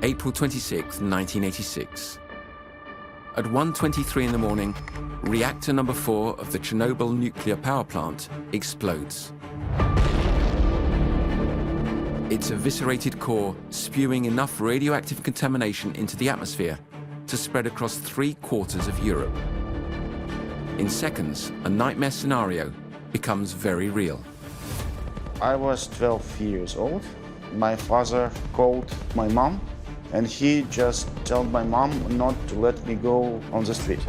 April 26, 1986. At 1:23 in the morning, reactor number 4 of the Chernobyl nuclear power plant explodes. Its eviscerated core spewing enough radioactive contamination into the atmosphere to spread across 3/4 of Europe. In seconds, a nightmare scenario becomes very real. I was 12 years old. My father called my mom, and he just told my mom not to let me go on the street.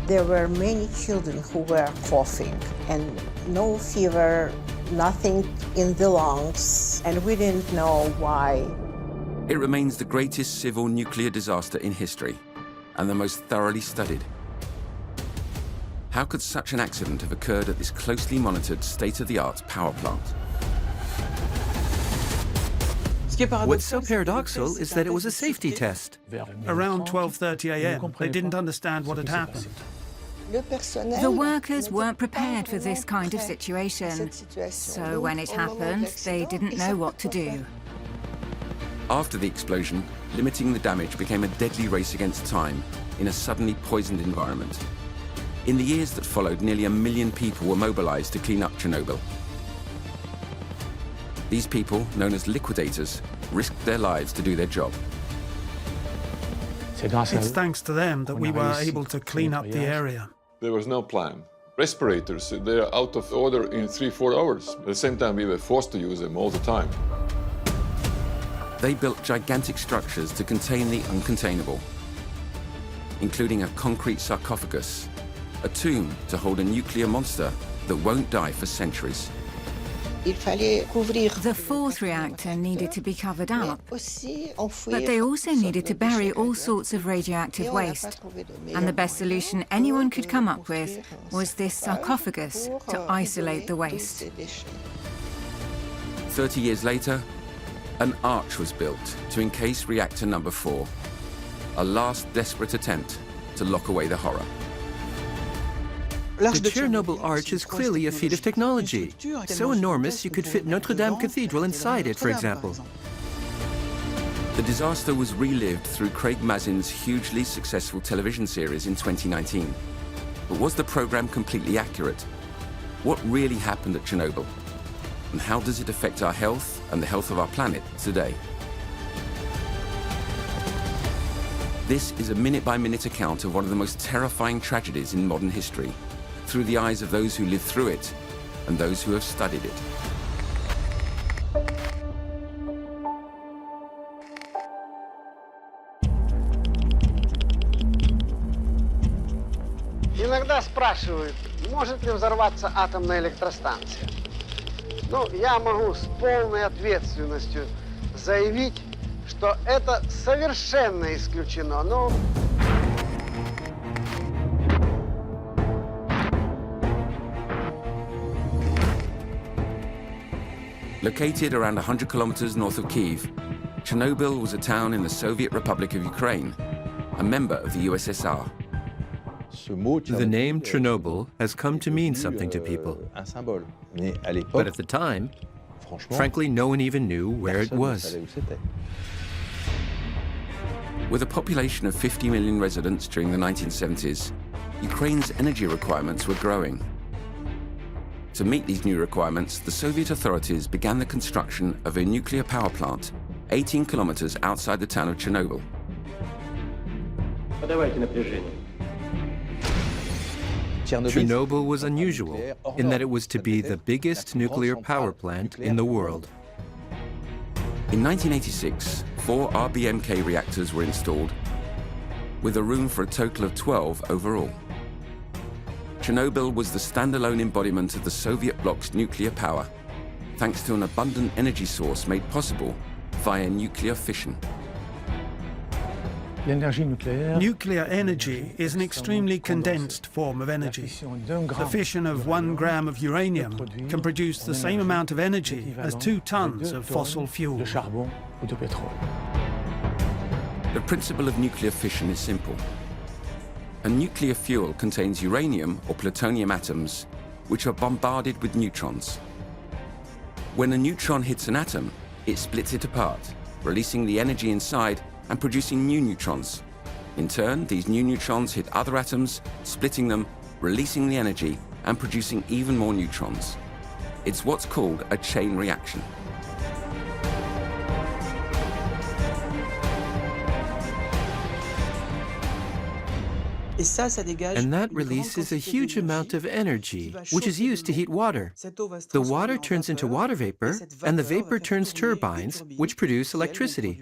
There were many children who were coughing, and no fever, nothing in the lungs, and we didn't know why. It remains the greatest civil nuclear disaster in history, and the most thoroughly studied. How could such an accident have occurred at this closely monitored, state-of-the-art power plant? What's so paradoxical is that it was a safety test. Around 12:30 a.m., they didn't understand what had happened. The workers weren't prepared for this kind of situation, so when it happened, they didn't know what to do. After the explosion, limiting the damage became a deadly race against time in a suddenly poisoned environment. In the years that followed, nearly 1 million people were mobilized to clean up Chernobyl. These people, known as liquidators, risked their lives to do their job. It's thanks to them that we were able to clean up the area. There was no plan. Respirators, they're out of order in 3-4 hours. At the same time, we were forced to use them all the time. They built gigantic structures to contain the uncontainable, including a concrete sarcophagus, a tomb to hold a nuclear monster that won't die for centuries. The fourth reactor needed to be covered up, but they also needed to bury all sorts of radioactive waste. And the best solution anyone could come up with was this sarcophagus to isolate the waste. 30 years later, an arch was built to encase reactor number 4, a last desperate attempt to lock away the horror. The Chernobyl arch is clearly a feat of technology. So enormous you could fit Notre Dame Cathedral inside it, for example. The disaster was relived through Craig Mazin's hugely successful television series in 2019. But was the program completely accurate? What really happened at Chernobyl? And how does it affect our health and the health of our planet today? This is a minute-by-minute account of one of the most terrifying tragedies in modern history, through the eyes of those who lived through it and those who have studied it. Иногда спрашивают, может ли взорваться атомная электростанция. Ну, я могу с полной ответственностью заявить, что это совершенно исключено. Но... Located around 100 kilometers north of Kyiv, Chernobyl was a town in the Soviet Republic of Ukraine, a member of the USSR. The name Chernobyl has come to mean something to people. But at the time, frankly, no one even knew where it was. With a population of 50 million residents during the 1970s, Ukraine's energy requirements were growing. To meet these new requirements, the Soviet authorities began the construction of a nuclear power plant 18 kilometers outside the town of Chernobyl. Chernobyl was unusual in that it was to be the biggest nuclear power plant in the world. In 1986, 4 RBMK reactors were installed, with a room for a total of 12 overall. Chernobyl was the standalone embodiment of the Soviet bloc's nuclear power, thanks to an abundant energy source made possible via nuclear fission. Nuclear energy is an extremely condensed form of energy. The fission of 1 gram of uranium can produce the same amount of energy as 2 tons of fossil fuel. The principle of nuclear fission is simple. A nuclear fuel contains uranium or plutonium atoms, which are bombarded with neutrons. When a neutron hits an atom, it splits it apart, releasing the energy inside and producing new neutrons. In turn, these new neutrons hit other atoms, splitting them, releasing the energy, and producing even more neutrons. It's what's called a chain reaction. And that releases a huge amount of energy, which is used to heat water. The water turns into water vapor, and the vapor turns turbines, which produce electricity.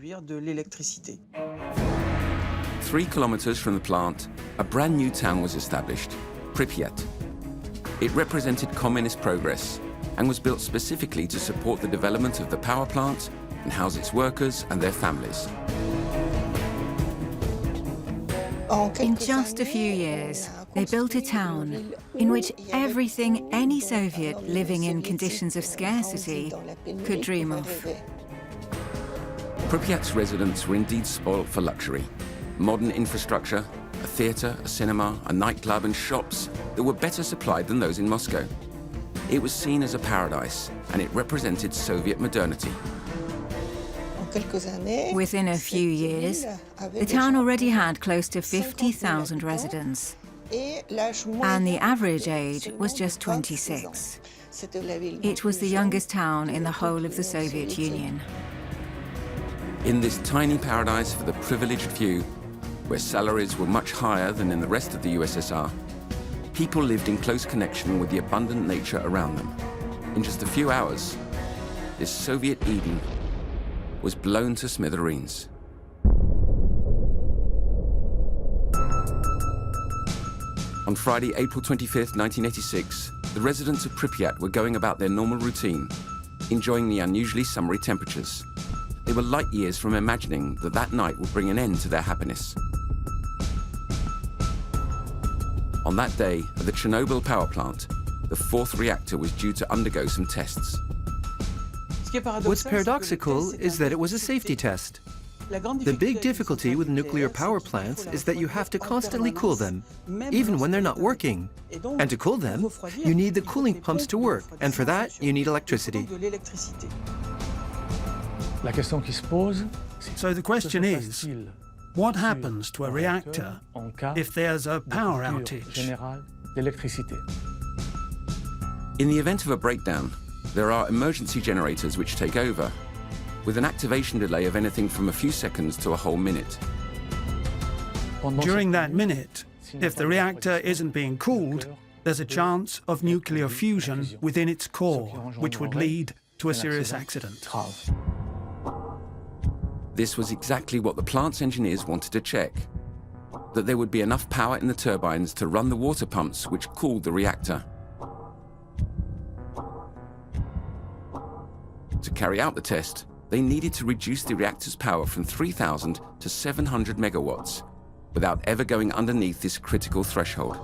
3 kilometers from the plant, a brand new town was established, Pripyat. It represented communist progress and was built specifically to support the development of the power plant and house its workers and their families. In just a few years, they built a town in which everything any Soviet living in conditions of scarcity could dream of. Pripyat's residents were indeed spoilt for luxury. Modern infrastructure, a theatre, a cinema, a nightclub and shops that were better supplied than those in Moscow. It was seen as a paradise, and it represented Soviet modernity. Within a few years, the town already had close to 50,000 residents, and the average age was just 26. It was the youngest town in the whole of the Soviet Union. In this tiny paradise for the privileged few, where salaries were much higher than in the rest of the USSR, people lived in close connection with the abundant nature around them. In just a few hours, this Soviet Eden was blown to smithereens. On Friday, April 25th, 1986, the residents of Pripyat were going about their normal routine, enjoying the unusually summery temperatures. They were light years from imagining that that night would bring an end to their happiness. On that day, at the Chernobyl power plant, the 4th reactor was due to undergo some tests. What's paradoxical is that it was a safety test. The big difficulty with nuclear power plants is that you have to constantly cool them, even when they're not working. And to cool them, you need the cooling pumps to work, and for that, you need electricity. So the question is, what happens to a reactor if there's a power outage? In the event of a breakdown, there are emergency generators which take over, with an activation delay of anything from a few seconds to a whole minute. During that minute, if the reactor isn't being cooled, there's a chance of nuclear fusion within its core, which would lead to a serious accident. This was exactly what the plant's engineers wanted to check, that there would be enough power in the turbines to run the water pumps which cooled the reactor. To carry out the test, they needed to reduce the reactor's power from 3,000 to 700 megawatts without ever going underneath this critical threshold.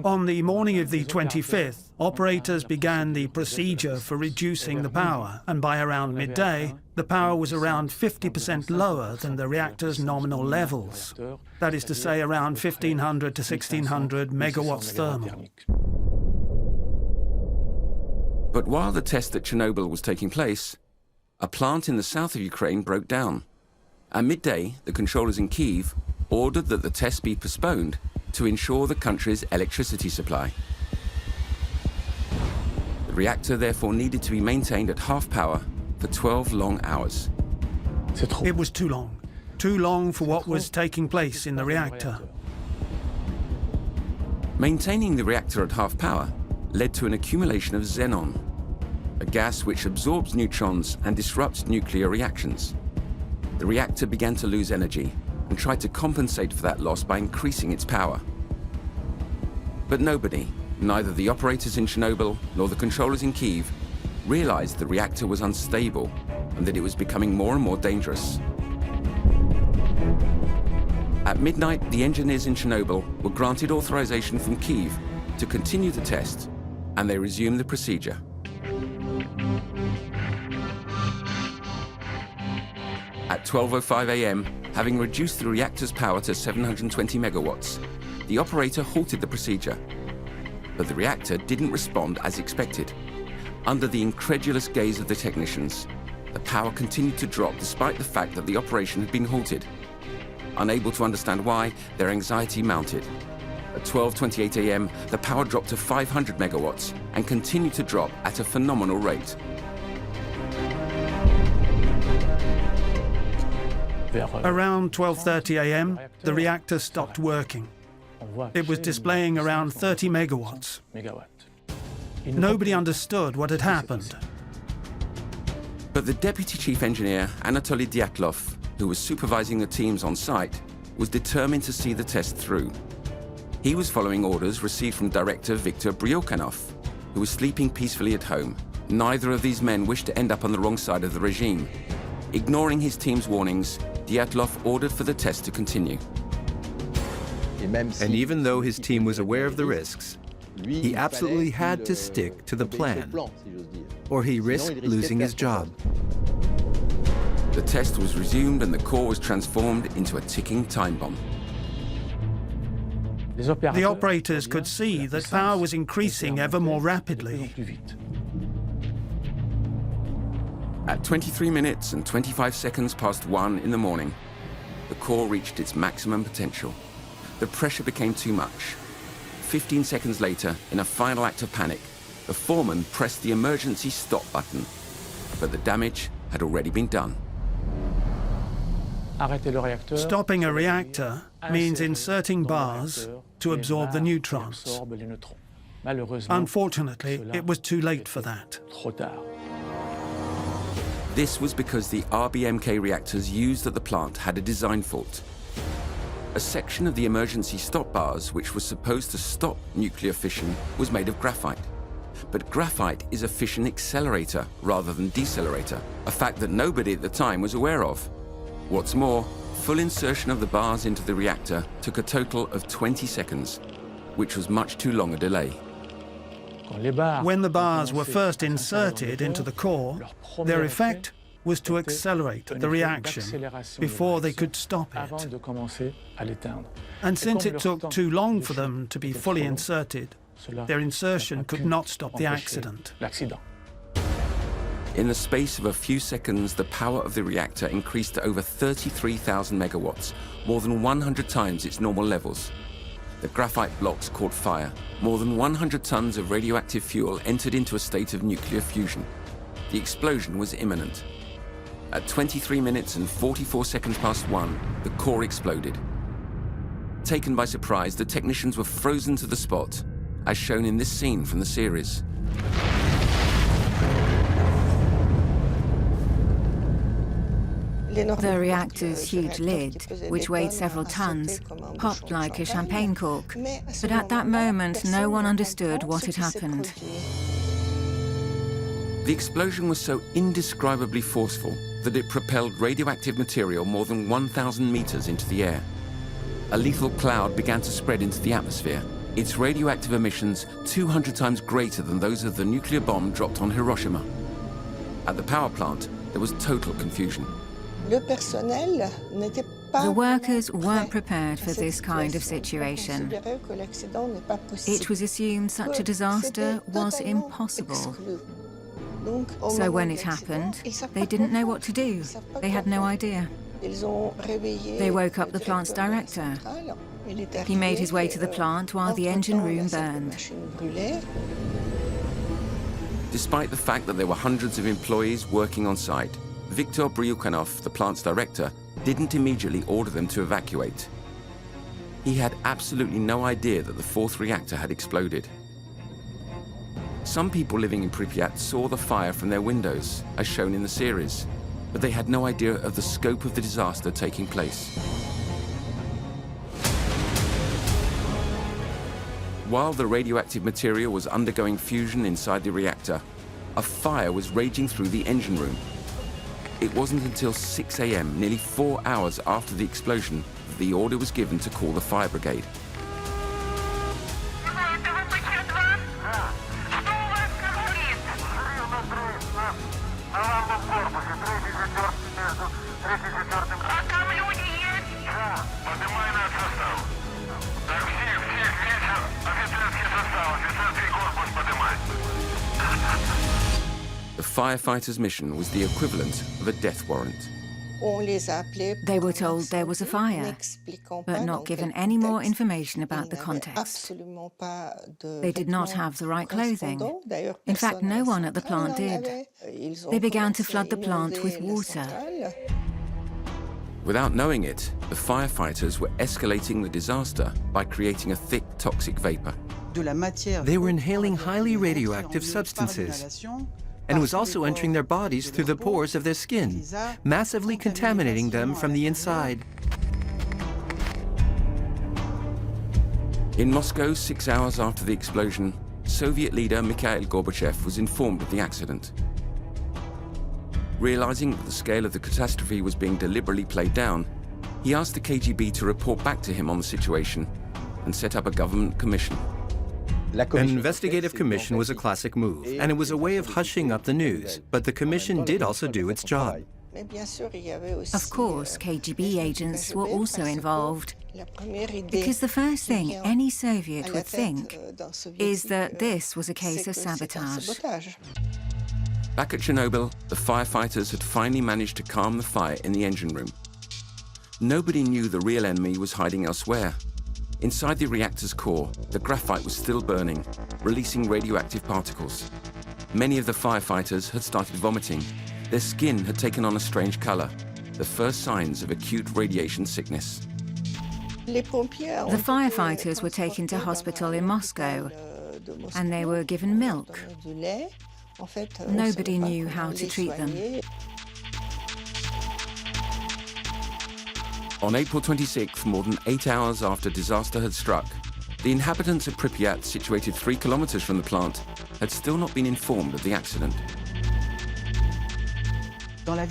On the morning of the 25th, operators began the procedure for reducing the power, and by around midday, the power was around 50% lower than the reactor's nominal levels. That is to say, around 1,500 to 1,600 megawatts thermal. But while the test at Chernobyl was taking place, a plant in the south of Ukraine broke down. At midday, the controllers in Kyiv ordered that the test be postponed to ensure the country's electricity supply. The reactor therefore needed to be maintained at half power for 12 long hours. It was too long for what was taking place in the reactor. Maintaining the reactor at half power led to an accumulation of xenon, a gas which absorbs neutrons and disrupts nuclear reactions. The reactor began to lose energy and tried to compensate for that loss by increasing its power. But nobody, neither the operators in Chernobyl nor the controllers in Kyiv, realized the reactor was unstable and that it was becoming more and more dangerous. At midnight, the engineers in Chernobyl were granted authorization from Kyiv to continue the test, and they resumed the procedure. At 12:05 a.m., having reduced the reactor's power to 720 megawatts, the operator halted the procedure. But the reactor didn't respond as expected. Under the incredulous gaze of the technicians, the power continued to drop despite the fact that the operation had been halted. Unable to understand why, their anxiety mounted. At 12:28 a.m., the power dropped to 500 megawatts and continued to drop at a phenomenal rate. Around 12:30 a.m., the reactor stopped working. It was displaying around 30 megawatts. Nobody understood what had happened. But the deputy chief engineer, Anatoly Dyatlov, who was supervising the teams on site, was determined to see the test through. He was following orders received from director Viktor Bryukhanov, who was sleeping peacefully at home. Neither of these men wished to end up on the wrong side of the regime. Ignoring his team's warnings, Dyatlov ordered for the test to continue. And even though his team was aware of the risks, he absolutely had to stick to the plan, or he risked losing his job. The test was resumed and the core was transformed into a ticking time bomb. The operators could see that power was increasing ever more rapidly. At 23 minutes and 25 seconds past 1 in the morning, the core reached its maximum potential. The pressure became too much. 15 seconds later, in a final act of panic, the foreman pressed the emergency stop button. But the damage had already been done. Stopping a reactor means inserting bars to absorb the neutrons. Unfortunately, it was too late for that. This was because the RBMK reactors used at the plant had a design fault. A section of the emergency stop bars, which was supposed to stop nuclear fission, was made of graphite. But graphite is a fission accelerator rather than decelerator, a fact that nobody at the time was aware of. What's more, full insertion of the bars into the reactor took a total of 20 seconds, which was much too long a delay. When the bars were first inserted into the core, their effect was to accelerate the reaction before they could stop it. And since it took too long for them to be fully inserted, their insertion could not stop the accident. In the space of a few seconds, the power of the reactor increased to over 33,000 megawatts, more than 100 times its normal levels. The graphite blocks caught fire. More than 100 tons of radioactive fuel entered into a state of nuclear fusion. The explosion was imminent. At 23 minutes and 44 seconds past 1, the core exploded. Taken by surprise, the technicians were frozen to the spot, as shown in this scene from the series. The reactor's huge lid, which weighed several tons, popped like a champagne cork. But at that moment, no one understood what had happened. The explosion was so indescribably forceful that it propelled radioactive material more than 1,000 meters into the air. A lethal cloud began to spread into the atmosphere, its radioactive emissions 200 times greater than those of the nuclear bomb dropped on Hiroshima. At the power plant, there was total confusion. The workers weren't prepared for this kind of situation. It was assumed such a disaster was impossible. So when it happened, they didn't know what to do. They had no idea. They woke up the plant's director. He made his way to the plant while the engine room burned. Despite the fact that there were hundreds of employees working on site, Viktor Bryukhanov, the plant's director, didn't immediately order them to evacuate. He had absolutely no idea that the fourth reactor had exploded. Some people living in Pripyat saw the fire from their windows, as shown in the series, but they had no idea of the scope of the disaster taking place. While the radioactive material was undergoing fusion inside the reactor, a fire was raging through the engine room. It wasn't until 6 a.m., nearly 4 hours after the explosion, that the order was given to call the fire brigade. The the firefighters' mission was the equivalent of a death warrant. They were told there was a fire, but not given any more information about the context. They did not have the right clothing. In fact, no one at the plant did. They began to flood the plant with water. Without knowing it, the firefighters were escalating the disaster by creating a thick, toxic vapor. They were inhaling highly radioactive substances, and it was also entering their bodies through the pores of their skin, massively contaminating them from the inside. In Moscow, 6 hours after the explosion, Soviet leader Mikhail Gorbachev was informed of the accident. Realizing that the scale of the catastrophe was being deliberately played down, he asked the KGB to report back to him on the situation and set up a government commission. An investigative commission was a classic move, and it was a way of hushing up the news, but the commission did also do its job. Of course, KGB agents were also involved, because the first thing any Soviet would think is that this was a case of sabotage. Back at Chernobyl, the firefighters had finally managed to calm the fire in the engine room. Nobody knew the real enemy was hiding elsewhere. Inside the reactor's core, the graphite was still burning, releasing radioactive particles. Many of the firefighters had started vomiting. Their skin had taken on a strange color, the first signs of acute radiation sickness. The firefighters were taken to hospital in Moscow, and they were given milk. Nobody knew how to treat them. On April 26th, more than 8 hours after disaster had struck, the inhabitants of Pripyat, situated 3 kilometers from the plant, had still not been informed of the accident.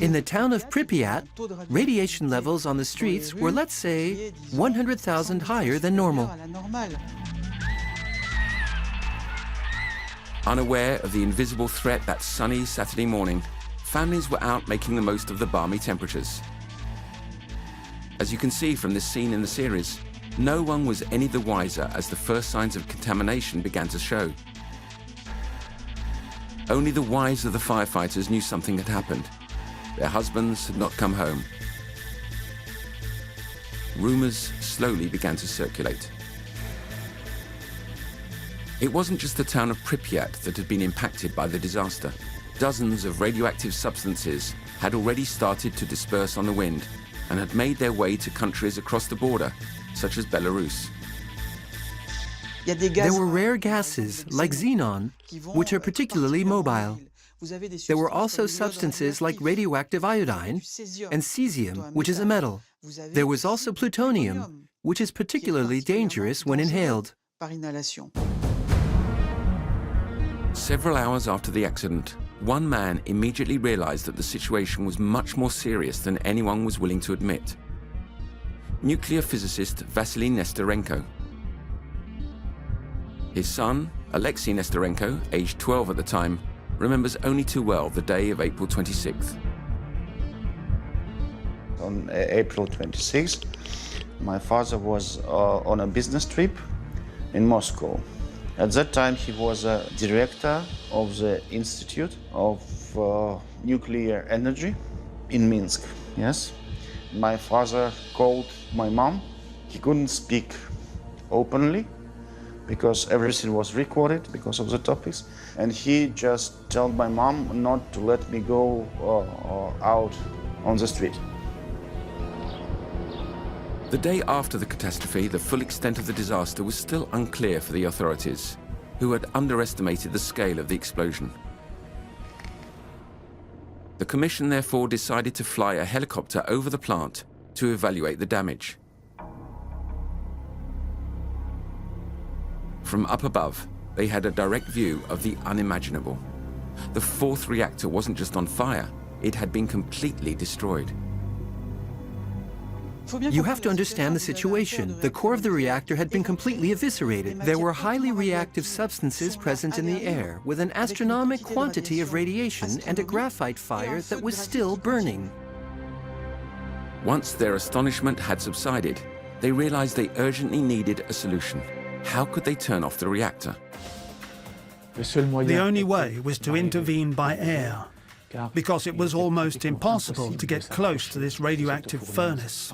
In the town of Pripyat, radiation levels on the streets were, let's say, 100,000 higher than normal. Unaware of the invisible threat that sunny Saturday morning, families were out making the most of the balmy temperatures. As you can see from this scene in the series, no one was any the wiser as the first signs of contamination began to show. Only the wives of the firefighters knew something had happened. Their husbands had not come home. Rumors slowly began to circulate. It wasn't just the town of Pripyat that had been impacted by the disaster. Dozens of radioactive substances had already started to disperse on the wind and had made their way to countries across the border, such as Belarus. There were rare gases, like xenon, which are particularly mobile. There were also substances like radioactive iodine and cesium, which is a metal. There was also plutonium, which is particularly dangerous when inhaled. Several hours after the accident, one man immediately realized that the situation was much more serious than anyone was willing to admit. Nuclear physicist Vasily Nestorenko. His son, Alexei Nestorenko, aged 12 at the time, remembers only too well the day of April 26th. On April 26th, my father was on a business trip in Moscow. At that time, he was a director of the Institute of Nuclear Energy in Minsk, yes. My father called my mom. He couldn't speak openly because everything was recorded because of the topics. And he just told my mom not to let me go out on the street. The day after the catastrophe, the full extent of the disaster was still unclear for the authorities, who had underestimated the scale of the explosion. The commission therefore decided to fly a helicopter over the plant to evaluate the damage. From up above, they had a direct view of the unimaginable. The 4th reactor wasn't just on fire, it had been completely destroyed. You have to understand the situation. The core of the reactor had been completely eviscerated. There were highly reactive substances present in the air, with an astronomical quantity of radiation and a graphite fire that was still burning. Once their astonishment had subsided, they realized they urgently needed a solution. How could they turn off the reactor? The only way was to intervene by air, because it was almost impossible to get close to this radioactive furnace.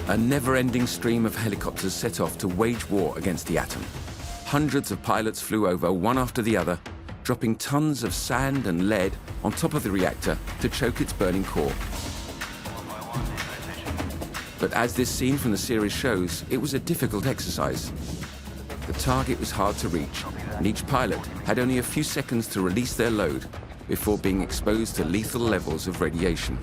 A never-ending stream of helicopters set off to wage war against the atom. Hundreds of pilots flew over, one after the other, dropping tons of sand and lead on top of the reactor to choke its burning core. But as this scene from the series shows, it was a difficult exercise. The target was hard to reach, and each pilot had only a few seconds to release their load before being exposed to lethal levels of radiation.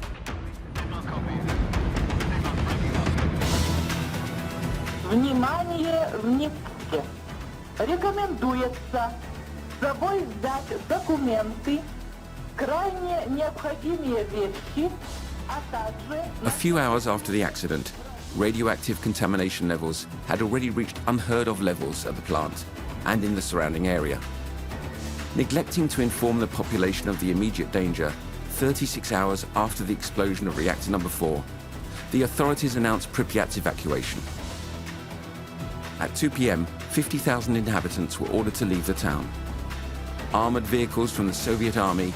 Внимание, внимание! Рекомендуется с собой взять документы, крайне необходимые вещи, а также... A few hours after the accident, radioactive contamination levels had already reached unheard-of levels at the plant and in the surrounding area. Neglecting to inform the population of the immediate danger, 36 hours after the explosion of Reactor No. 4, the authorities announced Pripyat's evacuation. At 2 p.m., 50,000 inhabitants were ordered to leave the town. Armored vehicles from the Soviet army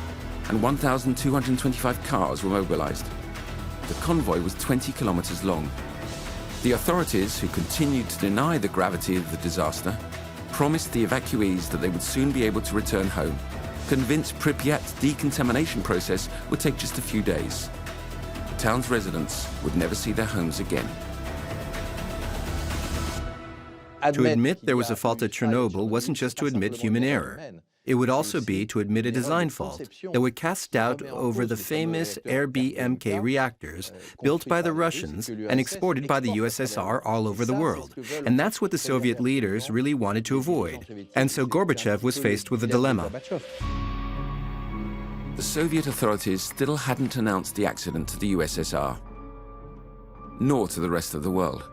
and 1,225 cars were mobilized. The convoy was 20 kilometers long. The authorities, who continued to deny the gravity of the disaster, promised the evacuees that they would soon be able to return home, convinced Pripyat's decontamination process would take just a few days. The town's residents would never see their homes again. To admit there was a fault at Chernobyl wasn't just to admit human error. It would also be to admit a design fault that would cast doubt over the famous RBMK reactors built by the Russians and exported by the USSR all over the world. And that's what the Soviet leaders really wanted to avoid. And so Gorbachev was faced with a dilemma. The Soviet authorities still hadn't announced the accident to the USSR, nor to the rest of the world.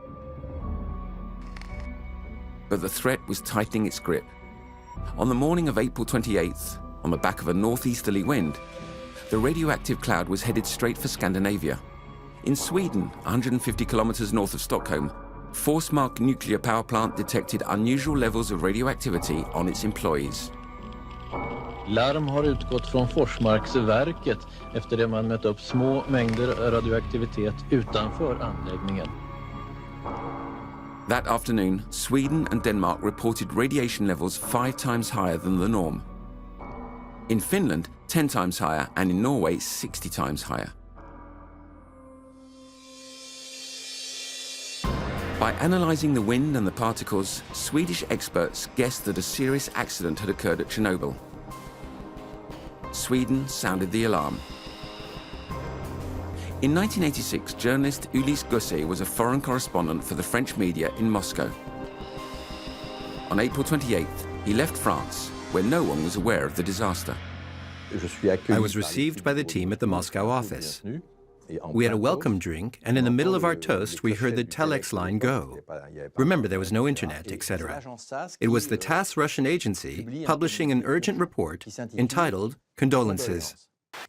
But the threat was tightening its grip. On the morning of April 28th, on the back of a northeasterly wind, the radioactive cloud was headed straight for Scandinavia. In Sweden, 150 kilometers north of Stockholm, Forsmark nuclear power plant detected unusual levels of radioactivity on its employees. Larm har utgått från Forsmarksverket efter det man mött upp små mängder radioaktivitet utanför anläggningen. That afternoon, Sweden and Denmark reported radiation levels 5 times higher than the norm. In Finland, 10 times higher, and in Norway, 60 times higher. By analyzing the wind and the particles, Swedish experts guessed that a serious accident had occurred at Chernobyl. Sweden sounded the alarm. In 1986, journalist Ulysse Gosset was a foreign correspondent for the French media in Moscow. On April 28th, he left France, where no one was aware of the disaster. I was received by the team at the Moscow office. We had a welcome drink, and in the middle of our toast, we heard the telex line go. Remember, there was no internet, etc. It was the TASS Russian agency publishing an urgent report entitled Condolences.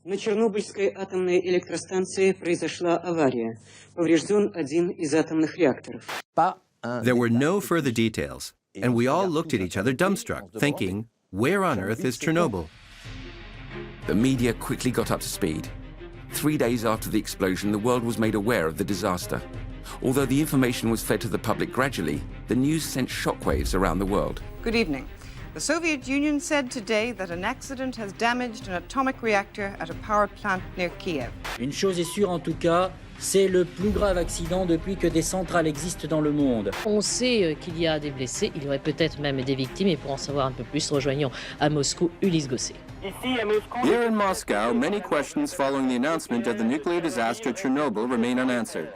На Чернобыльской атомной электростанции произошла авария. Поврежден один из атомных реакторов. There were no further details, and we all looked at each other dumbstruck, thinking, where on earth is Chernobyl? The media quickly got up to speed. 3 days after the explosion, the world was made aware of the disaster. Although the information was fed to the public gradually, the news sent shockwaves around the world. Good evening. The Soviet Union said today that an accident has damaged an atomic reactor at a power plant near Kiev. Une chose est sûre en tout cas, c'est le plus grave accident depuis que des centrales existent dans le monde. On sait qu'il y a des blessés, il y aurait peut-être même des victimes, et pour en savoir un peu plus, rejoignons à Moscou Ulysse Gosset. Here in Moscow, many questions following the announcement of the nuclear disaster at Chernobyl remain unanswered.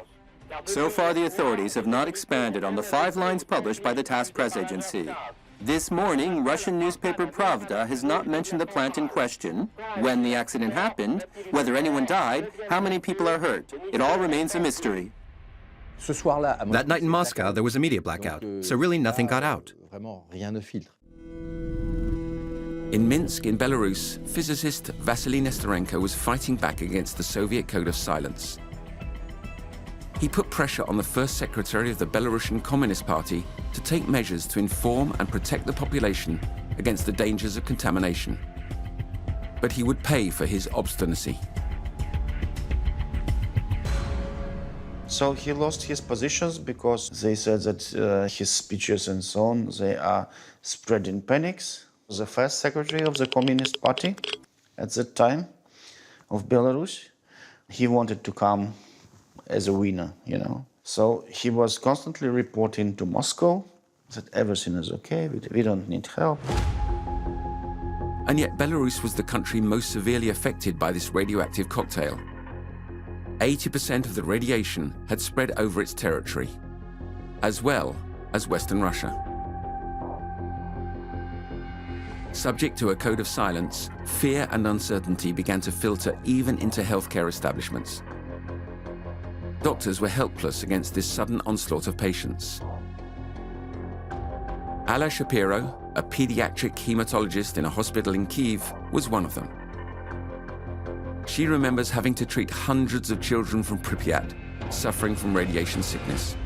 So far, the authorities have not expanded on the 5 lines published by the TASS press agency. This morning, Russian newspaper Pravda has not mentioned the plant in question, when the accident happened, whether anyone died, how many people are hurt. It all remains a mystery. That night in Moscow, there was a media blackout, so really nothing got out. In Minsk, in Belarus, physicist Vasily Nestorenko was fighting back against the Soviet code of silence. He put pressure on the first secretary of the Belarusian Communist Party to take measures to inform and protect the population against the dangers of contamination. But he would pay for his obstinacy. So he lost his positions because they said that his speeches and so on, they are spreading panics. The first secretary of the Communist Party at that time of Belarus, he wanted to come as a winner, you know. So he was constantly reporting to Moscow that everything is okay, we don't need help. And yet Belarus was the country most severely affected by this radioactive cocktail. 80% of the radiation had spread over its territory, as well as Western Russia. Subject to a code of silence, fear and uncertainty began to filter even into healthcare establishments. Doctors were helpless against this sudden onslaught of patients. Alla Shapiro, a pediatric hematologist in a hospital in Kyiv, was one of them. She remembers having to treat hundreds of children from Pripyat suffering from radiation sickness.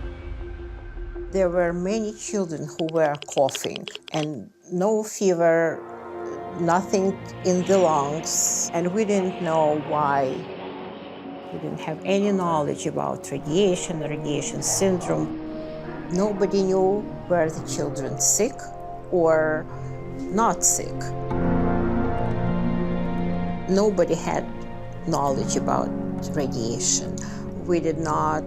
There were many children who were coughing and no fever, nothing in the lungs, and we didn't know why. We didn't have any knowledge about radiation, radiation syndrome. Nobody knew were the children sick or not sick. Nobody had knowledge about radiation. We did not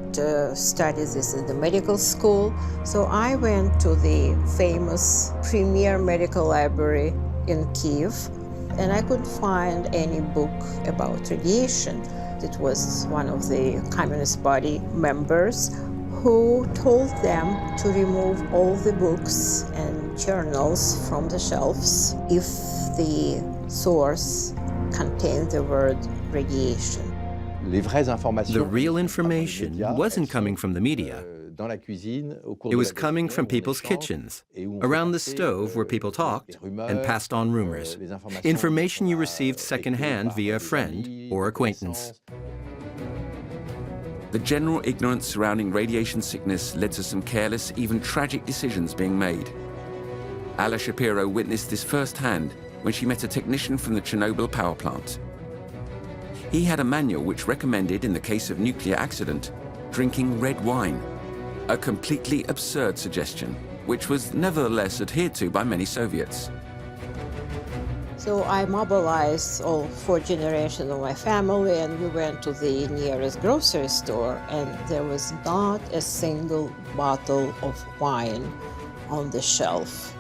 study this in the medical school, so I went to the famous premier medical library in Kyiv, and I couldn't find any book about radiation. It was one of the Communist Party members who told them to remove all the books and journals from the shelves if the source contained the word radiation. The real information wasn't coming from the media. It was coming from people's kitchens, around the stove where people talked and passed on rumors. Information you received secondhand via a friend or acquaintance. The general ignorance surrounding radiation sickness led to some careless, even tragic decisions being made. Alla Shapiro witnessed this firsthand when she met a technician from the Chernobyl power plant. He had a manual which recommended, in the case of nuclear accident, drinking red wine. A completely absurd suggestion, which was nevertheless adhered to by many Soviets. So I mobilized all 4 generations of my family, and we went to the nearest grocery store, and there was not a single bottle of wine on the shelf.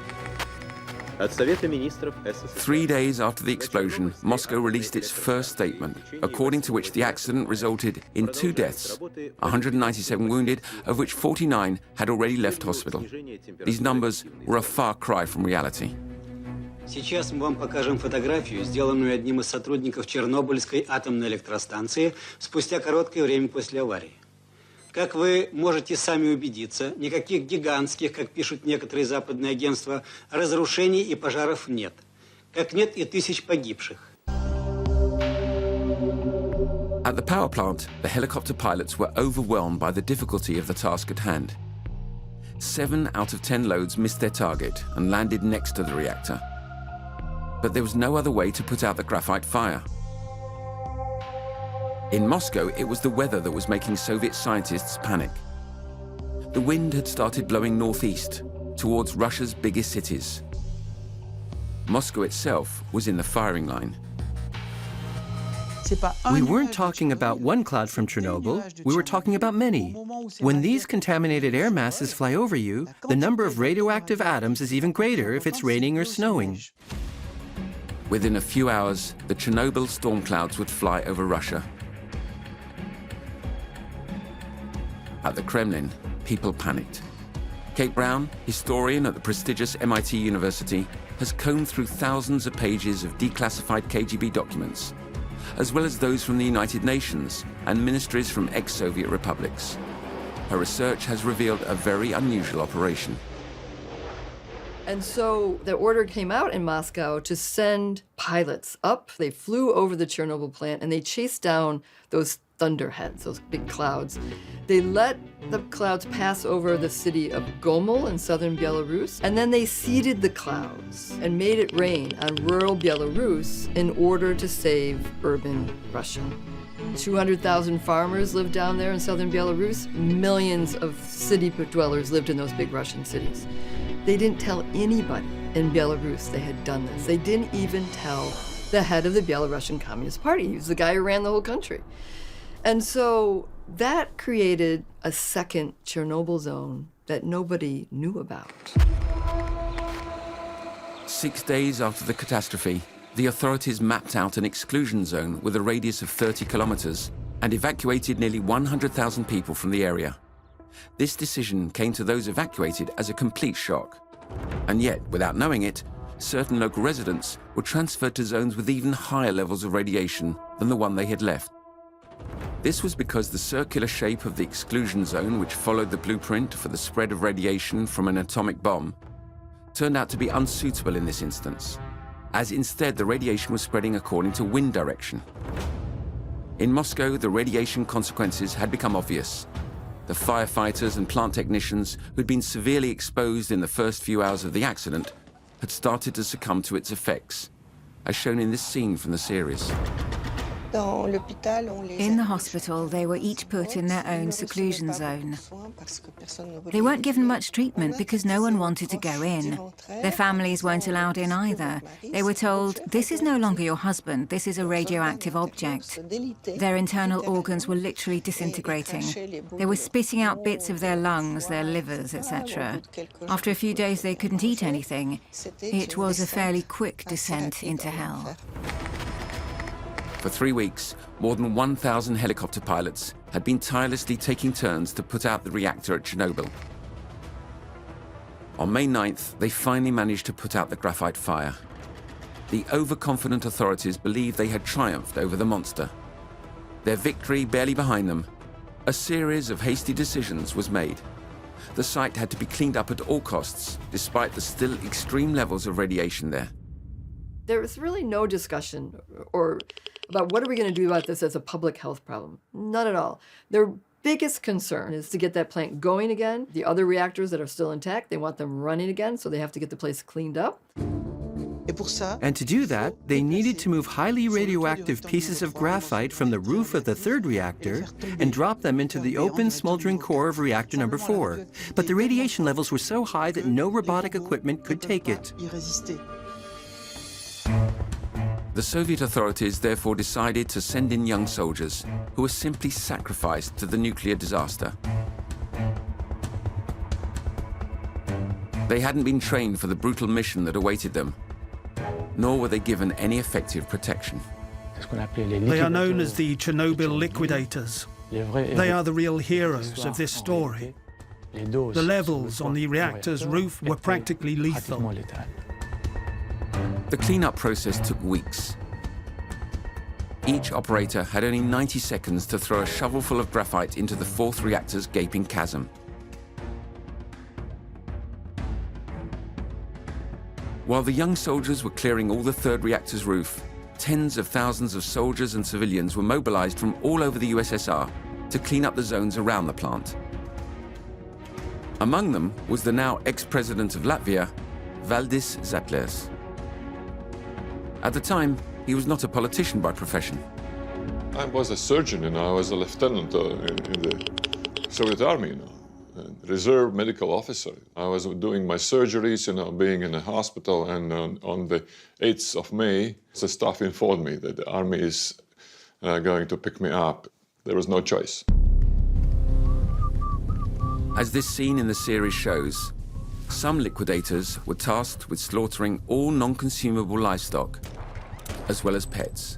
3 days after the explosion, Moscow released its first statement, according to which the accident resulted in 2 deaths, 197 wounded, of which 49 had already left hospital. These numbers were a far cry from reality. Сейчас мы вам покажем фотографию, сделанную одним из сотрудников Чернобыльской атомной электростанции спустя короткое время после аварии. Как вы можете сами убедиться, никаких гигантских, как пишут некоторые западные агентства, разрушений и пожаров нет. Как нет и тысяч погибших. At the power plant, the helicopter pilots were overwhelmed by the difficulty of the task at hand. 7 out of 10 loads missed their target and landed next to the reactor. But there was no other way to put out the graphite fire. In Moscow, it was the weather that was making Soviet scientists panic. The wind had started blowing northeast, towards Russia's biggest cities. Moscow itself was in the firing line. We weren't talking about one cloud from Chernobyl, we were talking about many. When these contaminated air masses fly over you, the number of radioactive atoms is even greater if it's raining or snowing. Within a few hours, the Chernobyl storm clouds would fly over Russia. At the Kremlin, people panicked. Kate Brown, historian at the prestigious MIT University, has combed through thousands of pages of declassified KGB documents, as well as those from the United Nations and ministries from ex-Soviet republics. Her research has revealed a very unusual operation. And so the order came out in Moscow to send pilots up. They flew over the Chernobyl plant and they chased down those thunderheads, those big clouds. They let the clouds pass over the city of Gomel in southern Belarus, and then they seeded the clouds and made it rain on rural Belarus in order to save urban Russia. 200,000 farmers lived down there in southern Belarus. Millions of city dwellers lived in those big Russian cities. They didn't tell anybody in Belarus they had done this. They didn't even tell the head of the Belarusian Communist Party. He was the guy who ran the whole country. And so that created a second Chernobyl zone that nobody knew about. 6 days after the catastrophe, the authorities mapped out an exclusion zone with a radius of 30 kilometers and evacuated nearly 100,000 people from the area. This decision came to those evacuated as a complete shock. And yet, without knowing it, certain local residents were transferred to zones with even higher levels of radiation than the one they had left. This was because the circular shape of the exclusion zone, which followed the blueprint for the spread of radiation from an atomic bomb, turned out to be unsuitable in this instance, as instead the radiation was spreading according to wind direction. In Moscow, the radiation consequences had become obvious. The firefighters and plant technicians who'd been severely exposed in the first few hours of the accident had started to succumb to its effects, as shown in this scene from the series. In the hospital, they were each put in their own seclusion zone. They weren't given much treatment because no one wanted to go in. Their families weren't allowed in either. They were told, "This is no longer your husband, this is a radioactive object." Their internal organs were literally disintegrating. They were spitting out bits of their lungs, their livers, etc. After a few days, they couldn't eat anything. It was a fairly quick descent into hell. For 3 weeks, more than 1,000 helicopter pilots had been tirelessly taking turns to put out the reactor at Chernobyl. On May 9th, they finally managed to put out the graphite fire. The overconfident authorities believed they had triumphed over the monster. Their victory barely behind them, a series of hasty decisions was made. The site had to be cleaned up at all costs, despite the still extreme levels of radiation there. There was really no discussion about what are we going to do about this as a public health problem. None at all. Their biggest concern is to get that plant going again. The other reactors that are still intact, they want them running again, so they have to get the place cleaned up. And to do that, they needed to move highly radioactive pieces of graphite from the roof of the third reactor and drop them into the open, smoldering core of reactor number 4. But the radiation levels were so high that no robotic equipment could take it. The Soviet authorities therefore decided to send in young soldiers who were simply sacrificed to the nuclear disaster. They hadn't been trained for the brutal mission that awaited them, nor were they given any effective protection. They are known as the Chernobyl liquidators. They are the real heroes of this story. The levels on the reactor's roof were practically lethal. The cleanup process took weeks. Each operator had only 90 seconds to throw a shovelful of graphite into the fourth reactor's gaping chasm. While the young soldiers were clearing all the third reactor's roof, tens of thousands of soldiers and civilians were mobilized from all over the USSR to clean up the zones around the plant. Among them was the now ex-president of Latvia, Valdis Zatlers. At the time, he was not a politician by profession. I was a surgeon, I was a lieutenant in the Soviet Army, reserve medical officer. I was doing my surgeries, being in a hospital, and on the 8th of May, the staff informed me that the army is going to pick me up. There was no choice. As this scene in the series shows, some liquidators were tasked with slaughtering all non-consumable livestock, as well as pets.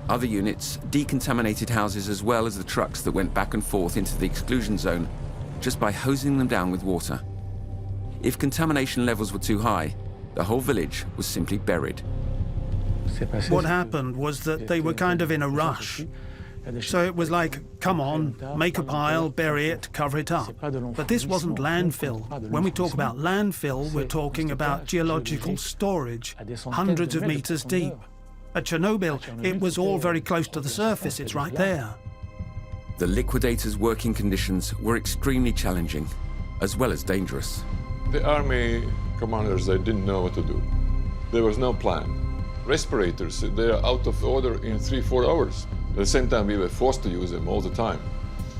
Other units decontaminated houses as well as the trucks that went back and forth into the exclusion zone just by hosing them down with water. If contamination levels were too high, the whole village was simply buried. What happened was that they were kind of in a rush. So it was like, come on, make a pile, bury it, cover it up. But this wasn't landfill. When we talk about landfill, we're talking about geological storage, hundreds of meters deep. At Chernobyl, it was all very close to the surface. It's right there. The liquidators' working conditions were extremely challenging, as well as dangerous. The army commanders, they didn't know what to do. There was no plan. Respirators, they're out of order in 3-4 hours. At the same time, we were forced to use them all the time.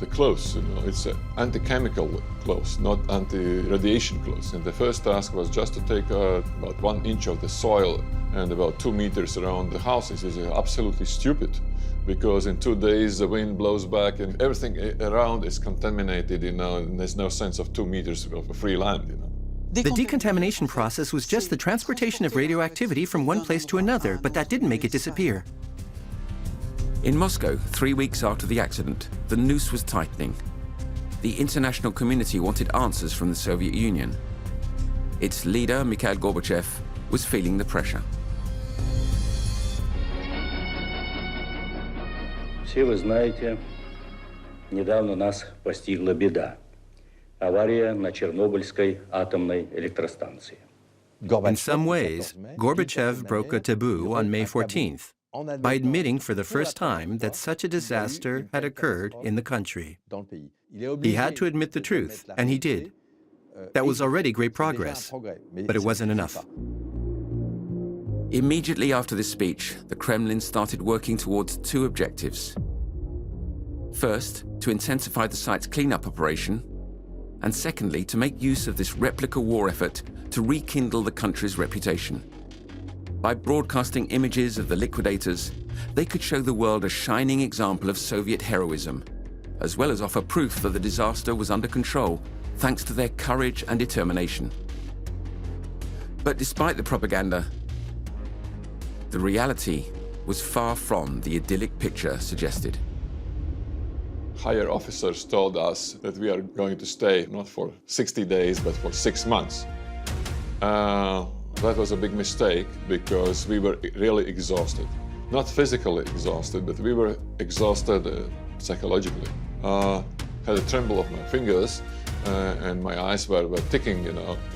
The clothes, it's anti-chemical clothes, not anti-radiation clothes. And the first task was just to take about 1 inch of the soil and about 2 meters around the houses. It's absolutely stupid, because in 2 days the wind blows back and everything around is contaminated, and there's no sense of 2 meters of free land. The decontamination process was just the transportation of radioactivity from one place to another, but that didn't make it disappear. In Moscow, 3 weeks after the accident, the noose was tightening. The international community wanted answers from the Soviet Union. Its leader, Mikhail Gorbachev, was feeling the pressure. Все вы знаете, недавно нас постигла беда. Авария на Чернобыльской атомной электростанции. In some ways, Gorbachev broke a taboo on May 14th by admitting for the first time that such a disaster had occurred in the country. He had to admit the truth, and he did. That was already great progress, but it wasn't enough. Immediately after this speech, the Kremlin started working towards 2 objectives. First, to intensify the site's cleanup operation, and secondly, to make use of this replica war effort to rekindle the country's reputation. By broadcasting images of the liquidators, they could show the world a shining example of Soviet heroism, as well as offer proof that the disaster was under control thanks to their courage and determination. But despite the propaganda, the reality was far from the idyllic picture suggested. Higher officers told us that we are going to stay not for 60 days, but for 6 months. That was a big mistake, because we were really exhausted. Not physically exhausted, but we were exhausted psychologically. Had a tremble of my fingers, and my eyes were ticking,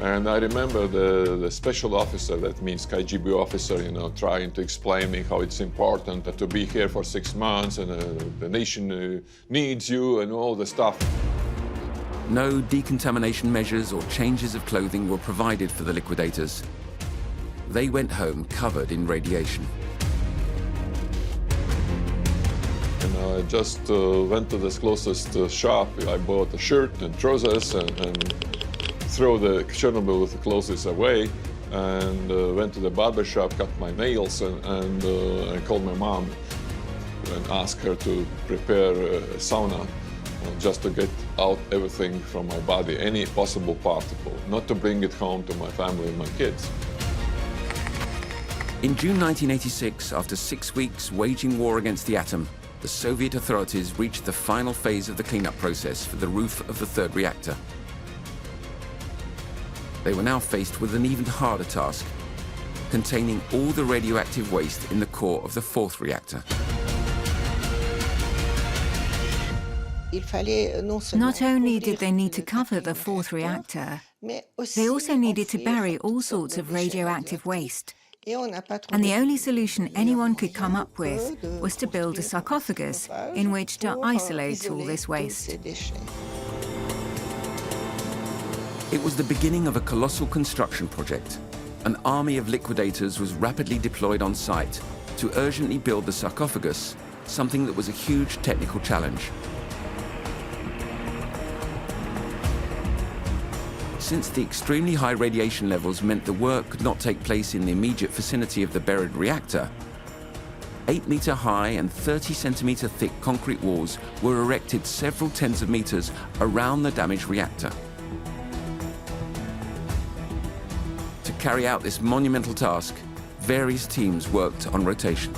And I remember the special officer, that means KGB officer, trying to explain me how it's important to be here for 6 months, and the nation needs you, and all the stuff. No decontamination measures or changes of clothing were provided for the liquidators. They went home covered in radiation. I just went to the closest shop. I bought a shirt and trousers and threw the Chernobyl with the clothes away, and went to the barber shop, cut my nails, and I called my mom and asked her to prepare a sauna just to get out everything from my body, any possible particle, not to bring it home to my family and my kids. In June 1986, after 6 weeks waging war against the atom, the Soviet authorities reached the final phase of the cleanup process for the roof of the 3rd reactor. They were now faced with an even harder task, containing all the radioactive waste in the core of the 4th reactor. Not only did they need to cover the 4th reactor, they also needed to bury all sorts of radioactive waste. And the only solution anyone could come up with was to build a sarcophagus in which to isolate all this waste. It was the beginning of a colossal construction project. An army of liquidators was rapidly deployed on site to urgently build the sarcophagus, something that was a huge technical challenge. Since the extremely high radiation levels meant the work could not take place in the immediate vicinity of the buried reactor, 8-meter high and 30-centimeter thick concrete walls were erected several tens of meters around the damaged reactor. To carry out this monumental task, various teams worked on rotation.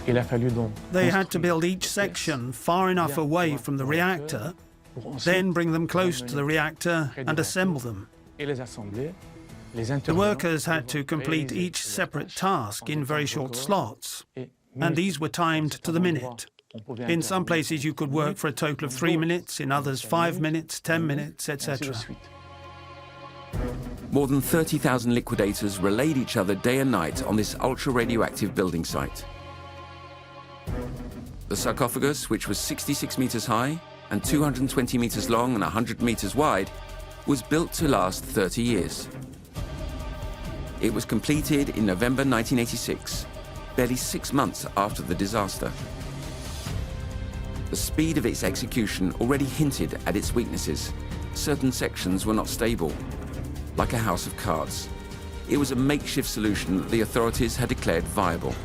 They had to build each section far enough away from the reactor, then bring them close to the reactor and assemble them. The workers had to complete each separate task in very short slots. and these were timed to the minute. In some places you could work for a total of 3 minutes, in others 5 minutes, 10 minutes, etc. More than 30,000 liquidators relayed each other day and night on this ultra-radioactive building site. The sarcophagus, which was 66 meters high and 220 meters long and 100 meters wide, was built to last 30 years. It was completed in November 1986, barely 6 months after the disaster. The speed of its execution already hinted at its weaknesses. Certain sections were not stable, like a house of cards. It was a makeshift solution that the authorities had declared viable.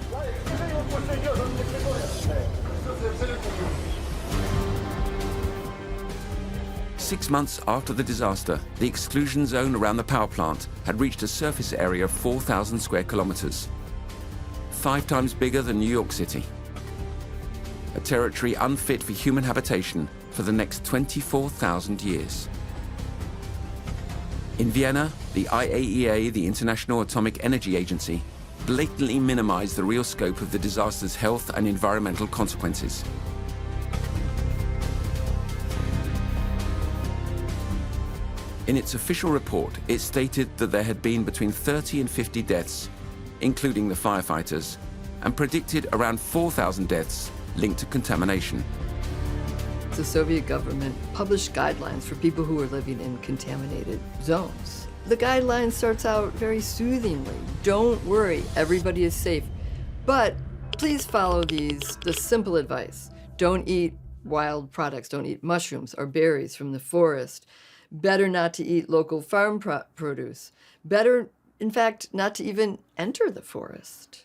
Six months after the disaster, the exclusion zone around the power plant had reached a surface area of 4,000 square kilometers, 5 times bigger than New York City. A territory unfit for human habitation for the next 24,000 years. In Vienna, the IAEA, the International Atomic Energy Agency, blatantly minimized the real scope of the disaster's health and environmental consequences. In its official report, it stated that there had been between 30 and 50 deaths, including the firefighters, and predicted around 4,000 deaths linked to contamination. The Soviet government published guidelines for people who were living in contaminated zones. The guideline starts out very soothingly. Don't worry, everybody is safe. But please follow the simple advice. Don't eat wild products. Don't eat mushrooms or berries from the forest. Better not to eat local farm produce. Better, in fact, not to even enter the forest.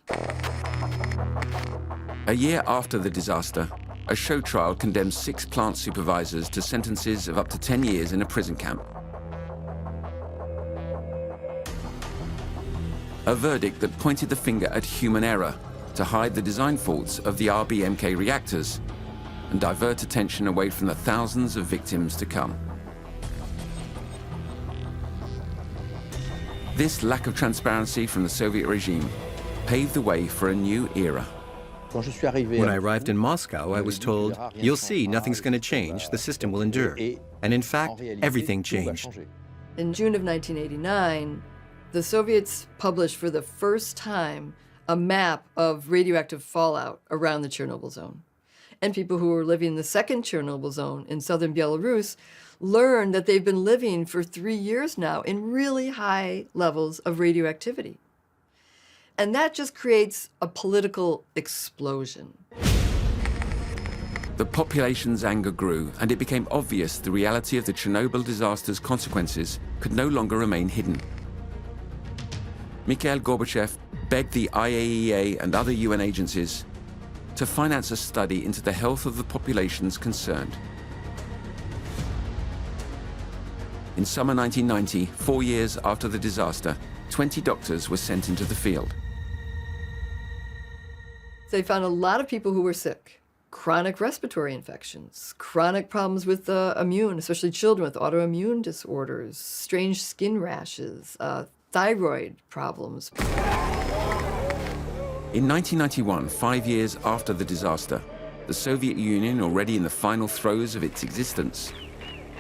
A year after the disaster, a show trial condemned 6 plant supervisors to sentences of up to 10 years in a prison camp. A verdict that pointed the finger at human error to hide the design faults of the RBMK reactors and divert attention away from the thousands of victims to come. This lack of transparency from the Soviet regime paved the way for a new era. When I arrived in Moscow, I was told, "You'll see, nothing's going to change, the system will endure." And in fact, everything changed. In June of 1989, the Soviets published for the first time a map of radioactive fallout around the Chernobyl zone. And people who were living in the second Chernobyl zone in southern Belarus learned that they've been living for 3 years now in really high levels of radioactivity. And that just creates a political explosion. The population's anger grew, and it became obvious the reality of the Chernobyl disaster's consequences could no longer remain hidden. Mikhail Gorbachev begged the IAEA and other UN agencies to finance a study into the health of the populations concerned. In summer 1990, 4 years after the disaster, 20 doctors were sent into the field. They found a lot of people who were sick. Chronic respiratory infections, chronic problems with the immune, especially children with autoimmune disorders, strange skin rashes, thyroid problems. In 1991, 5 years after the disaster, the Soviet Union, already in the final throes of its existence,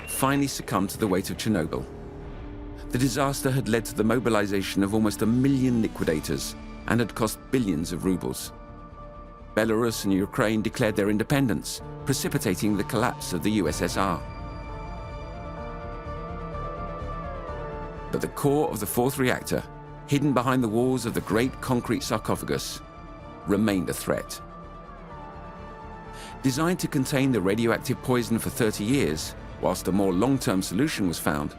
finally succumbed to the weight of Chernobyl. The disaster had led to the mobilization of almost 1 million liquidators and had cost billions of rubles. Belarus and Ukraine declared their independence, precipitating the collapse of the USSR. But the core of the 4th reactor, hidden behind the walls of the great concrete sarcophagus, remained a threat. Designed to contain the radioactive poison for 30 years, whilst a more long-term solution was found,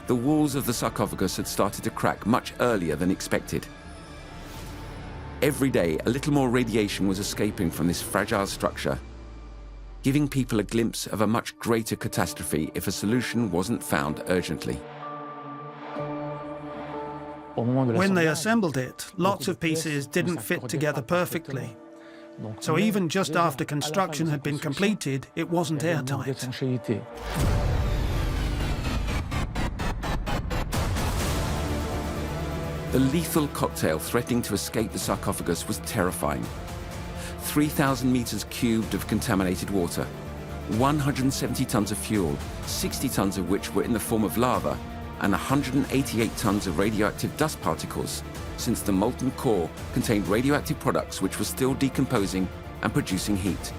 the walls of the sarcophagus had started to crack much earlier than expected. Every day, a little more radiation was escaping from this fragile structure, giving people a glimpse of a much greater catastrophe if a solution wasn't found urgently. When they assembled it, lots of pieces didn't fit together perfectly. So even just after construction had been completed, it wasn't airtight. The lethal cocktail threatening to escape the sarcophagus was terrifying. 3,000 meters cubed of contaminated water, 170 tons of fuel, 60 tons of which were in the form of lava, and 188 tons of radioactive dust particles, since the molten core contained radioactive products which were still decomposing and producing heat.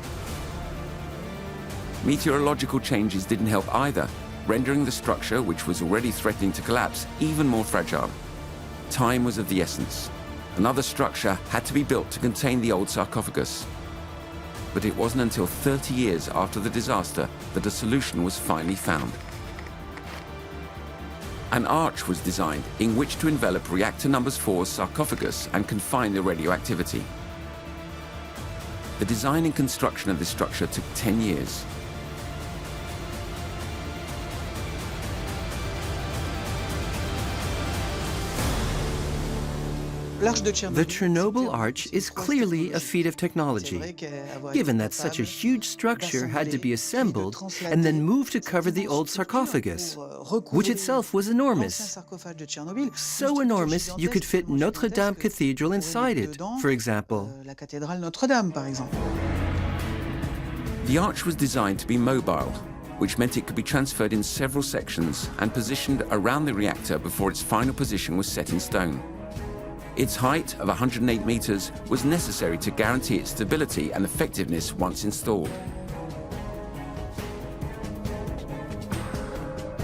Meteorological changes didn't help either, rendering the structure, which was already threatening to collapse, even more fragile. Time was of the essence. Another structure had to be built to contain the old sarcophagus. But it wasn't until 30 years after the disaster that a solution was finally found. An arch was designed in which to envelop Reactor No. 4's sarcophagus and confine the radioactivity. The design and construction of this structure took 10 years. The Chernobyl arch is clearly a feat of technology, given that such a huge structure had to be assembled and then moved to cover the old sarcophagus, which itself was enormous. So enormous you could fit Notre Dame Cathedral inside it, for example. The arch was designed to be mobile, which meant it could be transferred in several sections and positioned around the reactor before its final position was set in stone. Its height of 108 meters was necessary to guarantee its stability and effectiveness once installed.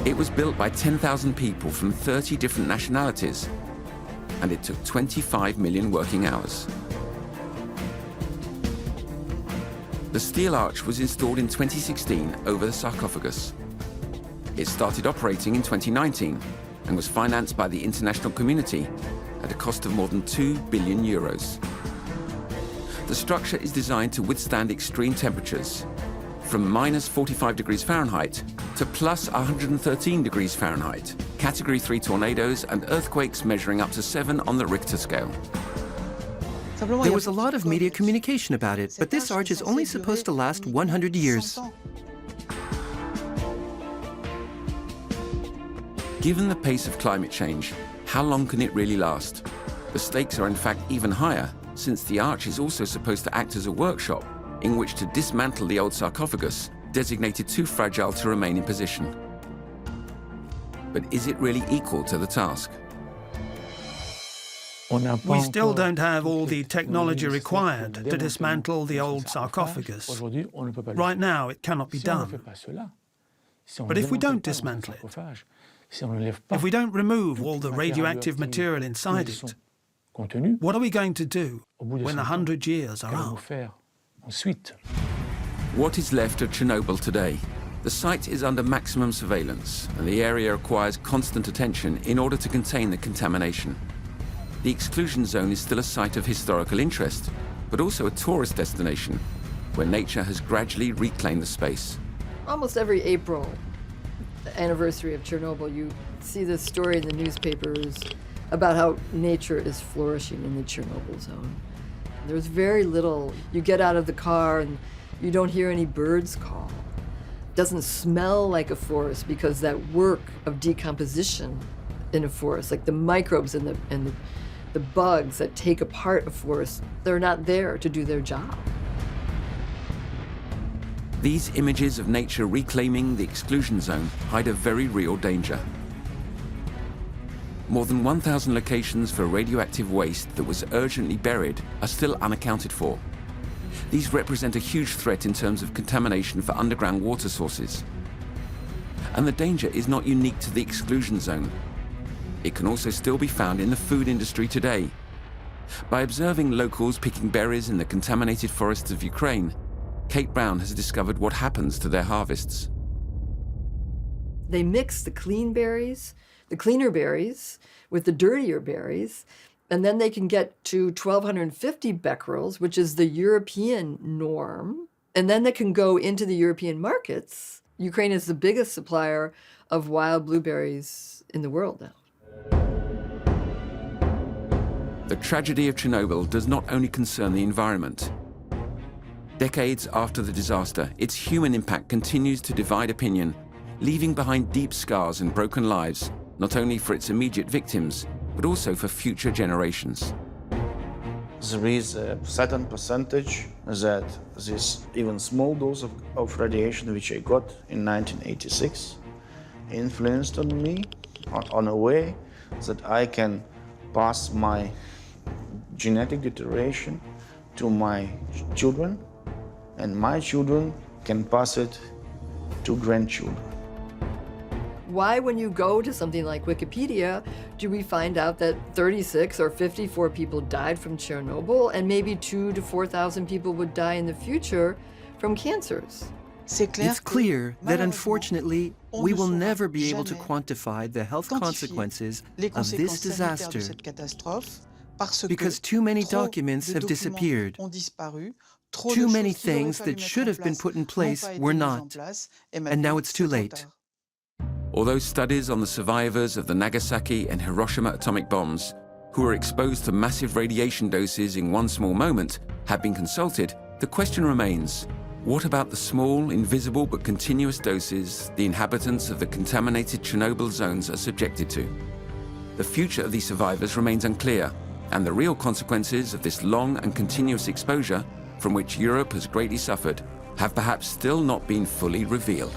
It was built by 10,000 people from 30 different nationalities, and it took 25 million working hours. The steel arch was installed in 2016 over the sarcophagus. It started operating in 2019 and was financed by the international community at a cost of more than 2 billion euros. The structure is designed to withstand extreme temperatures, from minus 45 degrees Fahrenheit to plus 113 degrees Fahrenheit, Category 3 tornadoes and earthquakes measuring up to 7 on the Richter scale. There was a lot of media communication about it, but this arch is only supposed to last 100 years. Given the pace of climate change, how long can it really last? The stakes are in fact even higher, since the arch is also supposed to act as a workshop in which to dismantle the old sarcophagus, designated too fragile to remain in position. But is it really equal to the task? We still don't have all the technology required to dismantle the old sarcophagus. Right now, it cannot be done. But if we don't dismantle it, if we don't remove all the radioactive material inside it, what are we going to do when 100 years are up? What is left of Chernobyl today? The site is under maximum surveillance, and the area requires constant attention in order to contain the contamination. The exclusion zone is still a site of historical interest, but also a tourist destination, where nature has gradually reclaimed the space. Almost every April, the anniversary of Chernobyl, you see this story in the newspapers about how nature is flourishing in the Chernobyl zone. There's very little. You get out of the car and you don't hear any birds call. It doesn't smell like a forest because that work of decomposition in a forest, like the microbes and the bugs that take apart a forest, they're not there to do their job. These images of nature reclaiming the exclusion zone hide a very real danger. More than 1,000 locations for radioactive waste that was urgently buried are still unaccounted for. These represent a huge threat in terms of contamination for underground water sources. And the danger is not unique to the exclusion zone. It can also still be found in the food industry today. By observing locals picking berries in the contaminated forests of Ukraine, Kate Brown has discovered what happens to their harvests. They mix the clean berries, the cleaner berries, with the dirtier berries, and then they can get to 1,250 becquerels, which is the European norm, and then they can go into the European markets. Ukraine is the biggest supplier of wild blueberries in the world now. The tragedy of Chernobyl does not only concern the environment. Decades after the disaster, its human impact continues to divide opinion, leaving behind deep scars and broken lives, not only for its immediate victims, but also for future generations. there is a certain percentage that this even small dose of radiation which I got in 1986 influenced on me on a way that I can pass my genetic deterioration to my children, and my children can pass it to grandchildren. Why, when you go to something like Wikipedia, do we find out that 36 or 54 people died from Chernobyl and maybe 2,000 to 4,000 people would die in the future from cancers? It's clear that, unfortunately, we will never be able to quantify the health consequences of this disaster because too many documents have disappeared. Too many things that should have been put in place were not, and now it's too late. Although studies on the survivors of the Nagasaki and Hiroshima atomic bombs, who were exposed to massive radiation doses in one small moment, have been consulted, the question remains, what about the small, invisible but continuous doses the inhabitants of the contaminated Chernobyl zones are subjected to? The future of these survivors remains unclear, and the real consequences of this long and continuous exposure, from which Europe has greatly suffered, have perhaps still not been fully revealed.